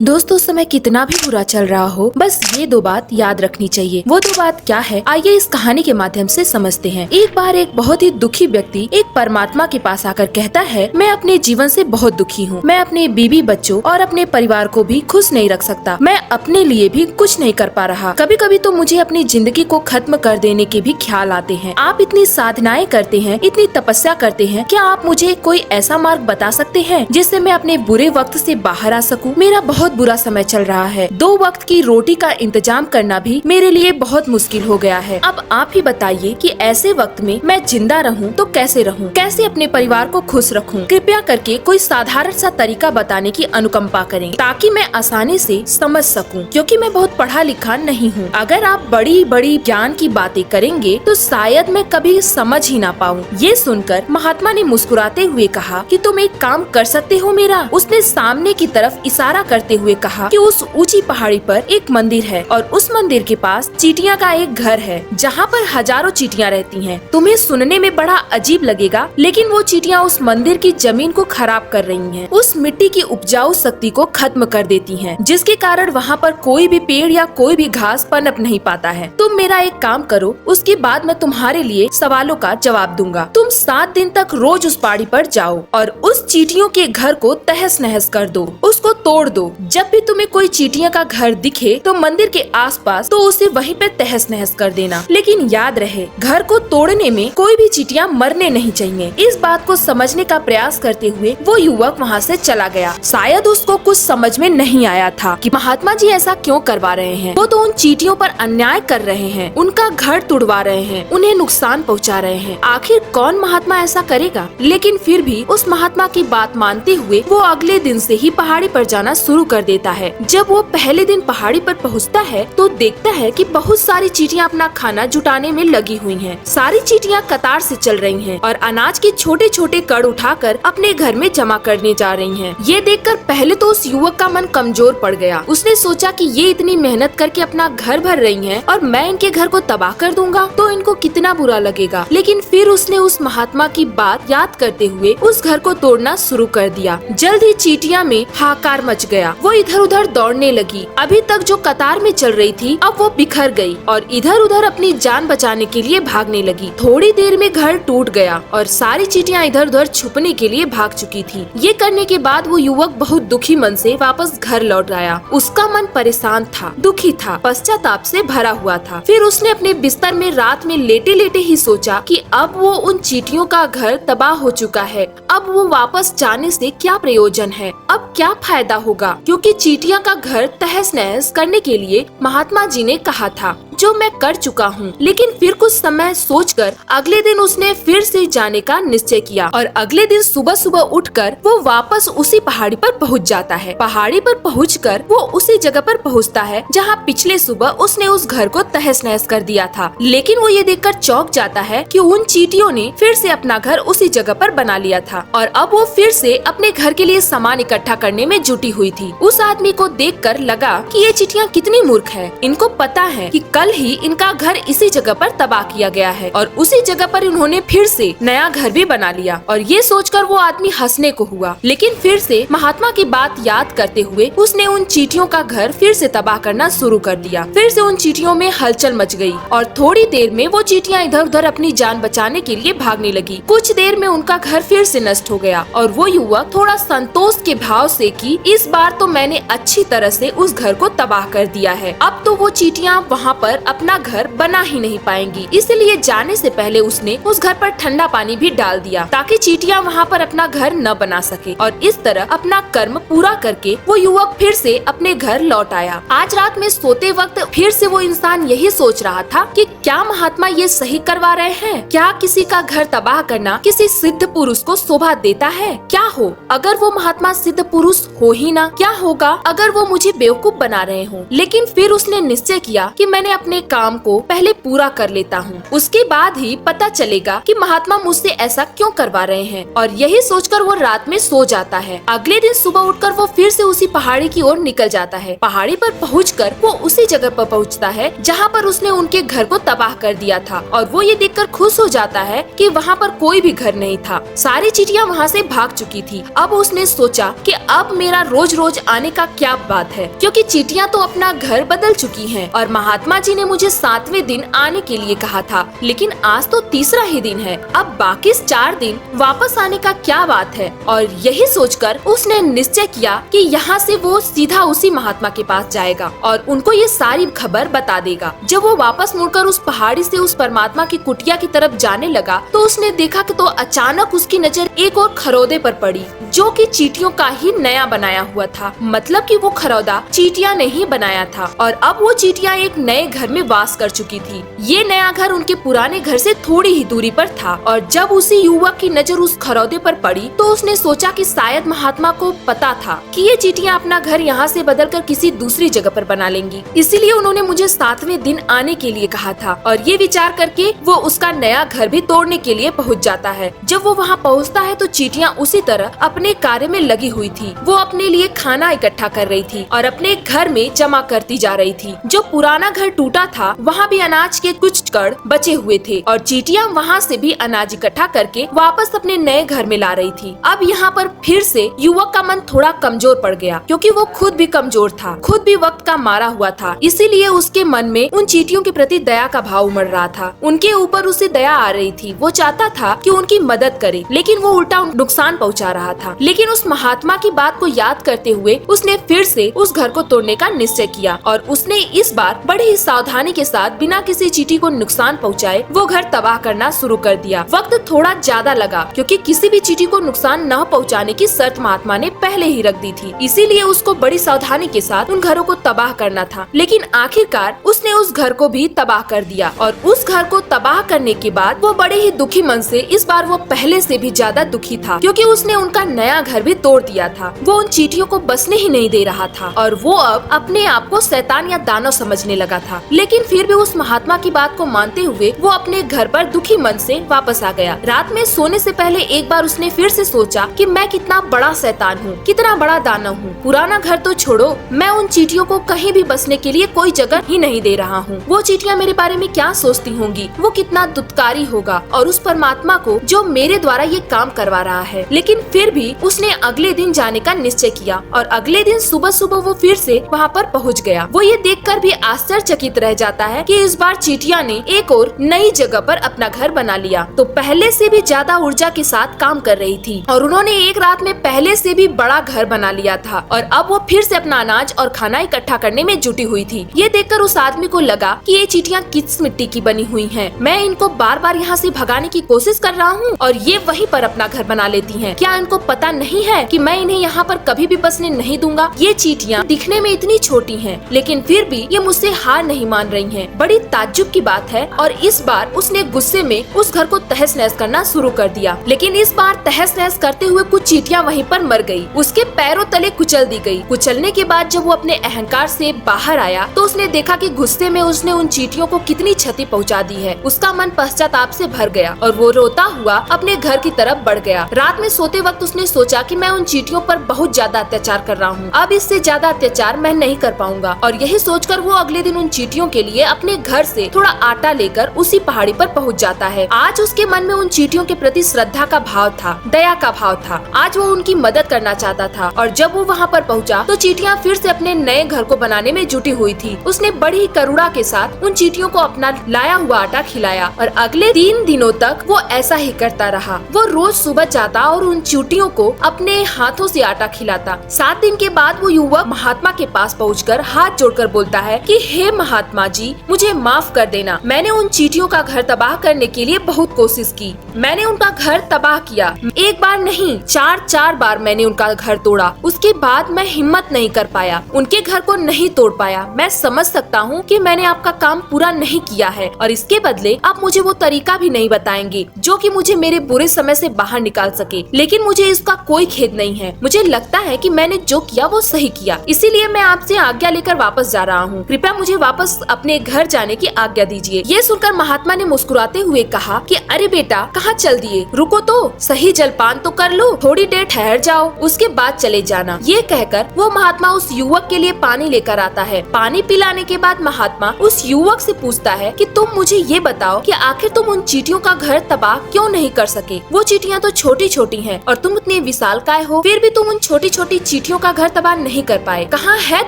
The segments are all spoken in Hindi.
दोस्तों समय कितना भी बुरा चल रहा हो, बस ये दो बात याद रखनी चाहिए। वो दो बात क्या है, आइए इस कहानी के माध्यम से समझते हैं। एक बार एक बहुत ही दुखी व्यक्ति एक परमात्मा के पास आकर कहता है, मैं अपने जीवन से बहुत दुखी हूँ। मैं अपने बीवी बच्चों और अपने परिवार को भी खुश नहीं रख सकता। मैं अपने लिए भी कुछ नहीं कर पा रहा। कभी कभी तो मुझे अपनी जिंदगी को खत्म कर देने के भी ख्याल आते हैं। आप इतनी साधनाएं करते हैं, इतनी तपस्या करते हैं, क्या आप मुझे कोई ऐसा मार्ग बता सकते हैं जिससे मैं अपने बुरे वक्त से बाहर आ सकूं? मेरा बहुत बुरा समय चल रहा है। 2 वक्त की रोटी का इंतजाम करना भी मेरे लिए बहुत मुश्किल हो गया है। अब आप ही बताइए कि ऐसे वक्त में मैं जिंदा रहूं तो कैसे रहूं? कैसे अपने परिवार को खुश रखूं? कृपया करके कोई साधारण सा तरीका बताने की अनुकंपा करें ताकि मैं आसानी से समझ सकूं, क्योंकि मैं बहुत पढ़ा लिखा नहीं हूं। अगर आप बड़ी बड़ी ज्ञान की बातें करेंगे तो शायद मैं कभी समझ ही ना पाऊं। ये सुनकर महात्मा ने मुस्कुराते हुए कहा कि तुम एक काम कर सकते हो मेरा। उसने सामने की तरफ इशारा करते हुए कहा कि उस ऊंची पहाड़ी पर एक मंदिर है और उस मंदिर के पास चींटियां का एक घर है जहाँ पर हजारों चींटियां रहती हैं। तुम्हें सुनने में बड़ा अजीब लगेगा, लेकिन वो चींटियां उस मंदिर की जमीन को खराब कर रही हैं। उस मिट्टी की उपजाऊ शक्ति को खत्म कर देती हैं, जिसके कारण वहाँ पर कोई भी पेड़ या कोई भी घास पनप नहीं पाता है। तुम मेरा एक काम करो, उसके बाद मैं तुम्हारे लिए सवालों का जवाब दूंगा। तुम 7 दिन तक रोज उस पहाड़ी पर जाओ और उस चींटियों के घर को तहस नहस कर दो, उसको तोड़ दो। जब भी तुम्हें कोई चींटियों का घर दिखे तो मंदिर के आसपास तो उसे वहीं पे तहस नहस कर देना। लेकिन याद रहे, घर को तोड़ने में कोई भी चींटियां मरने नहीं चाहिए। इस बात को समझने का प्रयास करते हुए वो युवक वहाँ से चला गया। शायद उसको कुछ समझ में नहीं आया था कि महात्मा जी ऐसा क्यों करवा रहे हैं। वो तो उन चींटियों पर अन्याय कर रहे हैं, उनका घर तुड़वा रहे हैं, उन्हें नुकसान पहुँचा रहे हैं। आखिर कौन महात्मा ऐसा करेगा? लेकिन फिर भी उस महात्मा की बात मानते हुए वो अगले दिन से ही पहाड़ी पर जाना शुरू कर देता है। जब वो पहले दिन पहाड़ी पर पहुंचता है तो देखता है कि बहुत सारी चींटियां अपना खाना जुटाने में लगी हुई हैं। सारी चींटियां कतार से चल रही हैं और अनाज के छोटे छोटे कण उठाकर अपने घर में जमा करने जा रही हैं। ये देखकर पहले तो उस युवक का मन कमजोर पड़ गया। उसने सोचा कि ये इतनी मेहनत करके अपना घर भर रही हैं और मैं इनके घर को तबाह कर दूंगा तो इनको कितना बुरा लगेगा। लेकिन फिर उसने उस महात्मा की बात याद करते हुए उस घर को तोड़ना शुरू कर दिया। जल्द ही चींटियां में हाहाकार मच गया। वो इधर उधर दौड़ने लगी। अभी तक जो कतार में चल रही थी अब वो बिखर गई और इधर उधर अपनी जान बचाने के लिए भागने लगी। थोड़ी देर में घर टूट गया और सारी चींटियां इधर उधर छुपने के लिए भाग चुकी थी। ये करने के बाद वो युवक बहुत दुखी मन से वापस घर लौट आया। उसका मन परेशान था, दुखी था, पश्चाताप से भरा हुआ था। फिर उसने अपने बिस्तर में रात में लेटे लेटे ही सोचा कि अब वो उन चींटियों का घर तबाह हो चुका है। अब वो वापस जाने से क्या प्रयोजन है? अब क्या फायदा होगा? क्योंकि चींटियां का घर तहस नहस करने के लिए महात्मा जी ने कहा था, जो मैं कर चुका हूँ। लेकिन फिर कुछ समय सोचकर अगले दिन उसने फिर से जाने का निश्चय किया और अगले दिन सुबह सुबह उठकर वो वापस उसी पहाड़ी पर पहुँच जाता है। पहाड़ी पर पहुंचकर वो उसी जगह पर पहुंचता है जहाँ पिछले सुबह उसने उस घर को तहस नहस कर दिया था। लेकिन वो ये देखकर चौंक जाता है कि उन चींटियों ने फिर से अपना घर उसी जगह पर बना लिया था और अब वो फिर से अपने घर के लिए सामान इकट्ठा करने में जुटी हुई थी। उस आदमी को देखकर लगा कि ये चींटियां कितनी मूर्ख है। इनको पता है कि कल ही इनका घर इसी जगह पर तबाह किया गया है और उसी जगह पर इन्होंने फिर से नया घर भी बना लिया। और ये सोचकर वो आदमी हंसने को हुआ। लेकिन फिर से महात्मा की बात याद करते हुए उसने उन चींटियों का घर फिर से तबाह करना शुरू कर दिया। फिर से उन चींटियों में हलचल मच गई और थोड़ी देर में वो चींटियां इधर उधर अपनी जान बचाने के लिए भागने लगी। कुछ देर में उनका घर फिर से नष्ट हो गया और वो युवक थोड़ा संतोष के भाव से कि इस बार तो मैंने अच्छी तरह से उस घर को तबाह कर दिया है। अब तो वो चींटियां वहाँ पर अपना घर बना ही नहीं पाएंगी। इसलिए जाने से पहले उसने उस घर पर ठंडा पानी भी डाल दिया ताकि चींटियां वहाँ पर अपना घर न बना सके। और इस तरह अपना कर्म पूरा करके वो युवक फिर से अपने घर लौट आया। आज रात में सोते वक्त फिर से वो इंसान यही सोच रहा था कि क्या महात्मा ये सही करवा रहे हैं? क्या किसी का घर तबाह करना किसी सिद्ध पुरुष को शोभा देता है? क्या हो अगर वो महात्मा सिद्ध पुरुष हो ही ना? क्या होगा अगर वो मुझे बेवकूफ बना रहे हो? लेकिन फिर उसने निश्चय किया कि मैंने अपने अपने काम को पहले पूरा कर लेता हूँ, उसके बाद ही पता चलेगा कि महात्मा मुझसे ऐसा क्यों करवा रहे हैं। और यही सोचकर वो रात में सो जाता है। अगले दिन सुबह उठकर वो फिर से उसी पहाड़ी की ओर निकल जाता है। पहाड़ी पर पहुंचकर वो उसी जगह पर पहुंचता है जहाँ पर उसने उनके घर को तबाह कर दिया था। और वो ये देखकर खुश हो जाता है कि वहाँ पर कोई भी घर नहीं था, सारी चींटियां वहाँ से भाग चुकी थी। अब उसने सोचा कि अब मेरा रोज रोज आने का क्या बात है, क्योंकि चींटियां तो अपना घर बदल चुकी हैं और महात्मा जी ने मुझे 7वें दिन आने के लिए कहा था, लेकिन आज तो तीसरा ही दिन है। अब बाकी 4 दिन वापस आने का क्या बात है। और यही सोचकर उसने निश्चय किया कि यहाँ से वो सीधा उसी महात्मा के पास जाएगा और उनको ये सारी खबर बता देगा। जब वो वापस मुड़कर उस पहाड़ी से उस परमात्मा की कुटिया की तरफ जाने लगा तो उसने देखा कि तो अचानक उसकी नजर एक और खरौदे पर पड़ी, जो कि चींटियों का ही नया बनाया हुआ था। मतलब कि वो खरौदा चींटियां ने ही बनाया था और अब वो चींटियां एक नए घर में वास कर चुकी थी। ये नया घर उनके पुराने घर से थोड़ी ही दूरी पर था। और जब उसी युवक की नजर उस खरौदे पर पड़ी तो उसने सोचा कि शायद महात्मा को पता था कि ये चींटियां अपना घर यहाँ से बदलकर किसी दूसरी जगह पर बना लेंगी, इसीलिए उन्होंने मुझे 7वें दिन आने के लिए कहा था। और ये विचार करके वो उसका नया घर भी तोड़ने के लिए पहुँच जाता है। जब वो वहाँ पहुँचता है तो चींटियां उसी तरह अपने कार्य में लगी हुई थी। वो अपने लिए खाना इकट्ठा कर रही थी और अपने घर में जमा करती जा रही थी। जो पुराना घर टूटा था वहाँ भी अनाज के कुछ कण बचे हुए थे और चींटियां वहाँ से भी अनाज इकट्ठा करके वापस अपने नए घर में ला रही थी। अब यहाँ पर फिर से युवक का मन थोड़ा कमजोर पड़ गया, क्योंकि वो खुद भी कमजोर था, खुद भी वक्त का मारा हुआ था। इसीलिए उसके मन में उन चींटियों के प्रति दया का भाव उमड़ रहा था। उनके ऊपर उसे दया आ रही थी। वो चाहता था कि उनकी मदद करे, लेकिन वो उल्टा नुकसान पहुँचा रहा था। लेकिन उस महात्मा की बात को याद करते हुए उसने फिर से उस घर को तोड़ने का निश्चय किया और उसने इस बार बड़ी ही सावधानी के साथ बिना किसी चींटी को नुकसान पहुँचाए वो घर तबाह करना शुरू कर दिया। वक्त थोड़ा ज्यादा लगा, क्योंकि किसी भी चींटी को नुकसान न पहुँचाने की शर्त महात्मा ने पहले ही रख दी थी। इसीलिए उसको बड़ी सावधानी के साथ उन घरों को तबाह करना था। लेकिन आखिरकार उसने उस घर को भी तबाह कर दिया। और उस घर को तबाह करने के बाद वो बड़े ही दुखी मन से, इस बार वो पहले से भी ज्यादा दुखी था, क्योंकि उसने उनका नया घर भी तोड़ दिया था। वो उन चींटियों को बसने ही नहीं दे रहा था और वो अब अपने आप को शैतान या दानव समझने लगा था। लेकिन फिर भी उस महात्मा की बात को मानते हुए वो अपने घर पर दुखी मन से वापस आ गया। रात में सोने से पहले एक बार उसने फिर से सोचा कि मैं कितना बड़ा शैतान हूँ, कितना बड़ा दानव हूँ। पुराना घर तो छोड़ो, मैं उन चींटियों को कहीं भी बसने के लिए कोई जगह ही नहीं दे रहा हूँ। वो चींटियां मेरे बारे में क्या सोचती होंगी, वो कितना दुत्कारी होगा और उस परमात्मा को जो मेरे द्वारा ये काम करवा रहा है। लेकिन फिर भी उसने अगले दिन जाने का निश्चय किया और अगले दिन सुबह सुबह वो फिर से वहाँ पर पहुँच गया। वो ये देखकर भी आश्चर्यचकित रह जाता है कि इस बार चींटियां ने एक और नई जगह पर अपना घर बना लिया, तो पहले से भी ज्यादा ऊर्जा के साथ काम कर रही थी और उन्होंने एक रात में पहले से भी बड़ा घर बना लिया था और अब वो फिर से अपना अनाज और खाना इकट्ठा करने में जुटी हुई थी। ये देखकर उस आदमी को लगा कि ये चींटियां किस मिट्टी की बनी हुई हैं। मैं इनको बार बार यहाँ से भगाने की कोशिश कर रहा हूँ और ये वहीं पर अपना घर बना लेती हैं। क्या इनको पता नहीं है कि मैं इन्हें यहाँ पर कभी भी बसने नहीं दूंगा? ये चींटियां दिखने में इतनी छोटी हैं, लेकिन फिर भी ये मुझसे हार नहीं मान रही हैं। बड़ी ताज्जुब की बात है। और इस बार उसने गुस्से में उस घर को तहस नहस करना शुरू कर दिया। लेकिन इस बार तहस नहस करते हुए कुछ चींटियां वहीं पर मर गई, उसके पैरों तले कुचल दी गई। कुचलने के बाद जब वो अपने अहंकार से बाहर आया तो उसने देखा कि गुस्से में उसने उन चींटियों को कितनी क्षति पहुंचा दी है। उसका मन पश्चाताप से भर गया और वो रोता हुआ अपने घर की तरफ बढ़ गया। रात में सोते वक्त उसने सोचा कि मैं उन चींटियों पर बहुत ज्यादा अत्याचार कर रहा हूँ, अब इससे ज्यादा अत्याचार मैं नहीं कर पाऊंगा। और यही सोचकर वो अगले दिन उन चींटियों के लिए अपने घर से थोड़ा आटा लेकर उसी पहाड़ी पर पहुंच जाता है। आज उसके मन में उन चींटियों के प्रति श्रद्धा का भाव था, दया का भाव था। आज वो उनकी मदद करना चाहता था। और जब वो वहाँ पर पहुँचा तो चींटियां फिर से अपने नए घर को बनाने में जुटी हुई थी। उसने बड़ी ही करुणा के साथ उन चींटियों को अपना लाया हुआ आटा खिलाया और अगले 3 दिनों तक वो ऐसा ही करता रहा। वो रोज सुबह जाता और उन चींटियों को अपने हाथों से आटा खिलाता। 7 दिन के बाद वो युवक महात्मा के पास पहुंचकर हाथ जोड़कर बोलता है कि हे महात्मा जी, मुझे माफ कर देना। मैंने उन चींटियों का घर तबाह करने के लिए बहुत कोशिश की। मैंने उनका घर तबाह किया, एक बार नहीं 4 बार मैंने उनका घर तोड़ा। उसके बाद मैं हिम्मत नहीं कर पाया, उनके घर को नहीं तोड़ पाया। मैं समझ सकता हूँ कि मैंने आपका काम पूरा नहीं किया है और इसके बदले आप मुझे वो तरीका भी नहीं बताएंगे जो कि मुझे मेरे बुरे समय से बाहर निकाल सके। लेकिन मुझे इसका कोई खेद नहीं है। मुझे लगता है कि मैंने जो किया वो सही किया, इसीलिए मैं आपसे आज्ञा लेकर वापस जा रहा हूँ। कृपया मुझे वापस बस अपने घर जाने की आज्ञा दीजिए। ये सुनकर महात्मा ने मुस्कुराते हुए कहा कि अरे बेटा, कहाँ चल दिए, रुको तो, सही जलपान तो कर लो, थोड़ी देर ठहर जाओ, उसके बाद चले जाना। ये कहकर वो महात्मा उस युवक के लिए पानी लेकर आता है। पानी पिलाने के बाद महात्मा उस युवक से पूछता है कि तुम मुझे ये बताओ कि आखिर तुम उन चींटियों का घर तबाह क्यों नहीं कर सके? वो चींटियां तो छोटी छोटी हैं और तुम इतने विशालकाय हो, फिर भी तुम उन छोटी छोटी चींटियों का घर तबाह नहीं कर पाए। कहाँ है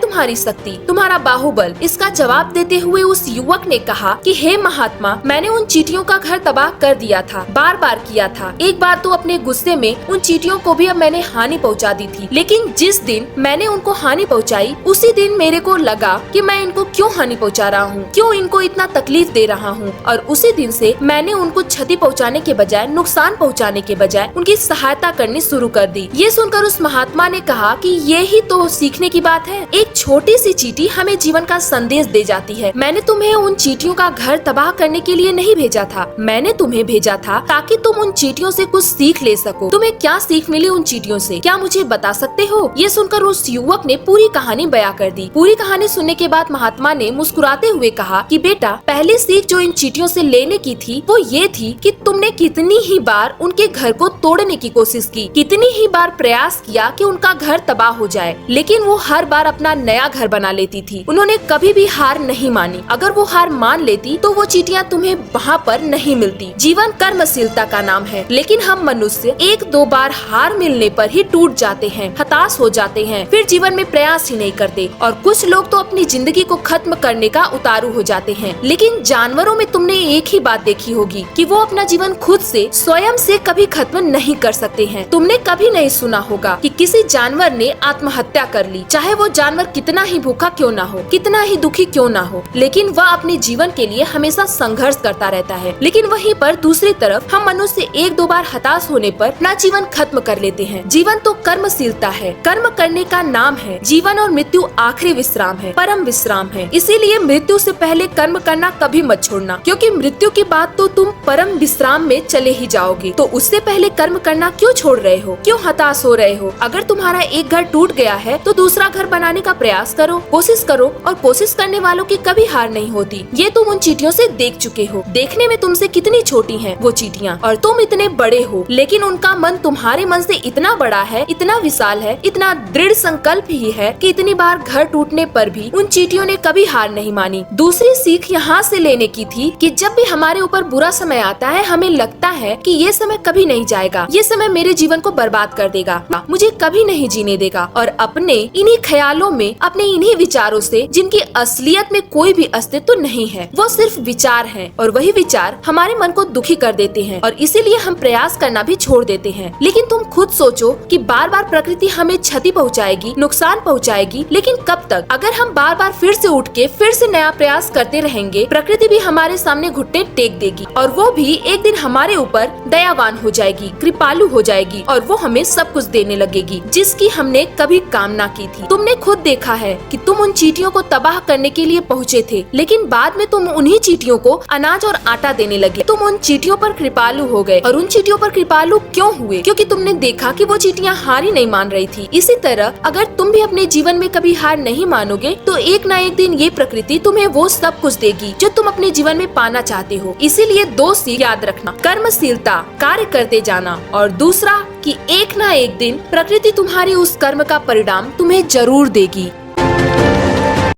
तुम्हारी शक्ति, तुम्हारा बाहुबल? इसका जवाब देते हुए उस युवक ने कहा कि हे महात्मा, मैंने उन चींटियों का घर तबाह कर दिया था, बार बार किया था। एक बार तो अपने गुस्से में उन चींटियों को भी अब मैंने हानि पहुंचा दी थी, लेकिन जिस दिन मैंने उनको हानि पहुंचाई उसी दिन मेरे को लगा कि मैं इनको क्यों हानि पहुंचा रहा हूँ, क्यों इनको इतना तकलीफ दे रहा हूँ, और उसी दिन से मैंने उनको क्षति पहुंचाने के बजाय, नुकसान पहुंचाने के बजाय उनकी सहायता करनी शुरू कर दी। ये सुनकर उस महात्मा ने कहा कि ये ही तो सीखने की बात है। एक छोटी सी चींटी हमें जीवन का संदेश दे जाती है। मैंने तुम्हें उन चींटियों का घर तबाह करने के लिए नहीं भेजा था, मैंने तुम्हें भेजा था ताकि तुम उन चींटियों से कुछ सीख ले सको। तुम्हें क्या सीख मिली उन चींटियों से, क्या मुझे बता सकते हो? ये सुनकर उस युवक ने पूरी कहानी बयां कर दी। पूरी कहानी सुनने के बाद महात्मा ने मुस्कुराते हुए कहा कि बेटा, पहली सीख जो इन चींटियों से लेने की थी वो ये थी कि तुमने कितनी ही बार उनके घर को तोड़ने की कोशिश की, कितनी ही बार प्रयास किया कि उनका घर तबाह हो जाए, लेकिन वो हर बार अपना नया घर बना लेती थी। उन्होंने कभी भी हार नहीं मानी। अगर वो हार मान लेती तो वो चींटियां तुम्हें वहाँ पर नहीं मिलती। जीवन कर्मशीलता का नाम है, लेकिन हम मनुष्य एक दो बार हार मिलने पर ही टूट जाते हैं, हताश हो जाते हैं, फिर जीवन में प्रयास ही नहीं करते। और कुछ लोग तो अपनी जिंदगी को खत्म करने का उतारू हो जाते हैं। लेकिन जानवरों में तुमने एक ही बात देखी होगी कि वो अपना जीवन खुद से, स्वयं से कभी खत्म नहीं कर सकते हैं। तुमने कभी नहीं सुना होगा कि किसी जानवर ने आत्महत्या कर ली, चाहे वो जानवर कितना ही भूखा क्यों ना हो, कितना ही दुखी क्यों ना हो, लेकिन वह अपने जीवन के लिए हमेशा संघर्ष करता रहता है। लेकिन वहीं पर दूसरी तरफ हम मनुष्य एक दो बार हताश होने पर अपना जीवन खत्म कर लेते हैं। जीवन तो कर्मशीलता है, कर्म करने का नाम है। जीवन और मृत्यु आखिरी विश्राम है, परम विश्राम है। इसीलिए मृत्यु से पहले कर्म करना कभी मत छोड़ना, क्योंकि मृत्यु के बाद तो तुम परम विश्राम में चले ही जाओगे। तो उससे पहले कर्म करना क्यों छोड़ रहे हो, क्यों हताश हो रहे हो? अगर तुम्हारा एक घर टूट गया है तो दूसरा घर बनाने का प्रयास करो, कोशिश करो, और कोशिश करने वालों की कभी हार नहीं होती। ये तुम उन चींटियों से देख चुके हो। देखने में तुमसे कितनी छोटी हैं वो चींटियां, और तुम इतने बड़े हो, लेकिन उनका मन तुम्हारे मन से इतना बड़ा है, इतना विशाल है, इतना दृढ़ संकल्प ही है कि इतनी बार घर टूटने पर भी उन चींटियों ने कभी हार नहीं मानी। दूसरी सीख यहाँ से लेने की थी कि जब भी हमारे ऊपर बुरा समय आता है, हमें लगता है कि ये समय कभी नहीं जाएगा, ये समय मेरे जीवन को बर्बाद कर देगा, मुझे कभी नहीं जीने देगा। और अपने इन्हीं ख्यालों में, अपने इन्हीं विचारों से, जिनकी असलियत में कोई भी अस्तित्व नहीं है, वो सिर्फ विचार हैं, और वही विचार हमारे मन को दुखी कर देते हैं, और इसीलिए हम प्रयास करना भी छोड़ देते हैं। लेकिन तुम खुद सोचो कि बार बार प्रकृति हमें क्षति पहुंचाएगी, नुकसान पहुंचाएगी, लेकिन कब तक? अगर हम बार बार फिर से उठ के फिर से नया प्रयास करते रहेंगे, प्रकृति भी हमारे सामने घुटने टेक देगी, और वो भी एक दिन हमारे ऊपर दयावान हो जाएगी, कृपालु हो जाएगी, और वो हमें सब कुछ देने लगेगी जिसकी हमने कभी कामना की थी। तुमने खुद देखा है कि तुम उन चींटियों को तबाह करने के लिए पहुँचे थे, लेकिन बाद में तुम उन्हीं चींटियों को अनाज और आटा देने लगे। तुम उन चींटियों पर कृपालु हो गए। और उन चींटियों पर कृपालु क्यों हुए? क्योंकि तुमने देखा कि वो चींटियां हार ही नहीं मान रही थी। इसी तरह अगर तुम भी अपने जीवन में कभी हार नहीं मानोगे तो एक ना एक दिन ये प्रकृति तुम्हें वो सब कुछ देगी जो तुम अपने जीवन में पाना चाहते हो। इसीलिए दो सीख याद रखना, कर्मशीलता, कार्य करते जाना, और दूसरा कि एक ना एक दिन प्रकृति तुम्हारी उस कर्म का परिणाम तुम्हें जरूर देगी।